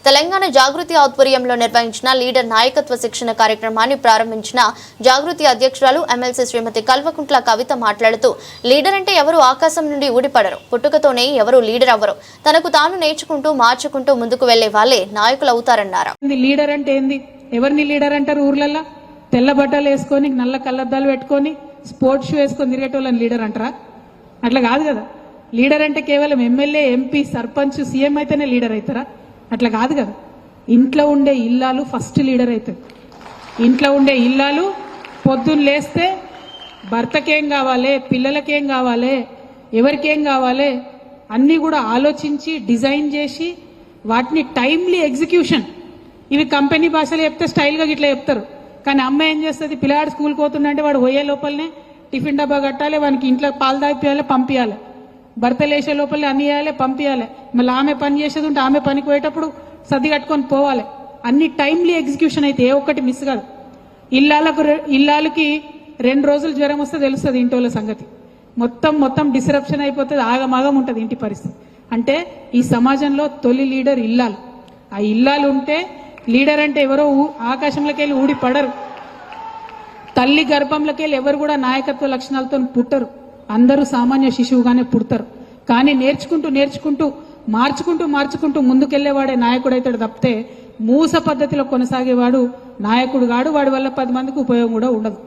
తెలంగాణ జాగృతి ఆధ్వర్యంలో నిర్వహించిన లీడర్ నాయకత్వ శిక్షణ కార్యక్రమాన్ని ప్రారంభించిన జాగృతి అధ్యక్షురాలు ఎమ్మెల్సీ శ్రీమతి కల్వకుంట్ల కవిత మాట్లాడుతూ లీడర్ అంటే ఎవరు ఆకాశం నుండి ఊడిపడరు, పుట్టుకతోనే ఎవరు లీడర్ అవ్వరు, తనకు తాను నేర్చుకుంటూ మార్చుకుంటూ ముందుకు వెళ్లే వాళ్ళే నాయకులు అవుతారన్నారు. లీడర్ అంటే ఏంది? ఎవరిని లీడర్ అంటారు? ఊర్లల్లో తెల్ల బట్టలు వేసుకొని నల్ల కళ్ళద్దాలు పెట్టుకొని స్పోర్ట్స్ షూ వేసుకొని తిరిగేటోళ్ళని లీడర్ అంటారా? అట్లా కాదు కదా. లీడర్ అంటే కేవలం ఎమ్మెల్యే, ఎంపీ, సర్పంచ్, సీఎం అయితేనే లీడర్ అవుతారా? అట్లా కాదు కదా. ఇంట్లో ఉండే ఇల్లాలు ఫస్ట్ లీడర్ అవుతుంది. ఇంట్లో ఉండే ఇల్లాలు పొద్దున్న లేస్తే భర్తకేం కావాలి, పిల్లలకేం కావాలి, ఎవరికేం కావాలి అన్నీ కూడా ఆలోచించి డిజైన్ చేసి వాటిని టైమ్లీ ఎగ్జిక్యూషన్. ఇవి కంపెనీ భాషలో చెప్తే స్టైల్గా ఇట్లా చెప్తారు. కానీ అమ్మ ఏం చేస్తుంది? పిల్లాడు స్కూల్కి పోతుందంటే వాడు పోయే లోపలనే టిఫిన్ డబ్బా కట్టాలి, వానికి ఇంట్లో పాలు తాగిపోయాలి, పంపించాలి. భర్త లేచే లోపలనే అన్ని చేయాలి, పంపించాలి. మళ్ళీ ఆమె పని చేసేది ఉంటే ఆమె పనికి పోయేటప్పుడు సర్ది కట్టుకొని పోవాలి. అన్ని టైమ్లీ ఎగ్జిక్యూషన్ అయితే ఏ ఒక్కటి మిస్ కాదు. ఇల్లాలకి 2 రోజులు జ్వరం వస్తే తెలుస్తుంది ఇంటోళ్ళ సంగతి. మొత్తం డిస్రప్షన్ అయిపోతుంది, ఆగమాగం ఉంటుంది ఇంటి పరిస్థితి. అంటే ఈ సమాజంలో తొలి లీడర్ ఇల్లాలు. ఆ ఇల్లాలు ఉంటే లీడర్ అంటే ఎవరో ఆకాశంలోకి వెళ్ళి ఊడి పడరు. తల్లి గర్భంలోకి వెళ్ళి ఎవరు కూడా నాయకత్వ లక్షణాలతో పుట్టరు. అందరూ సామాన్య శిశువుగానే పుడతారు. కానీ నేర్చుకుంటూ మార్చుకుంటూ ముందుకెళ్లేవాడే నాయకుడైతాడు తప్పితే మూస పద్ధతిలో కొనసాగేవాడు నాయకుడు కాడు. వాడి వల్ల 10 మందికి ఉపయోగం కూడా ఉండదు.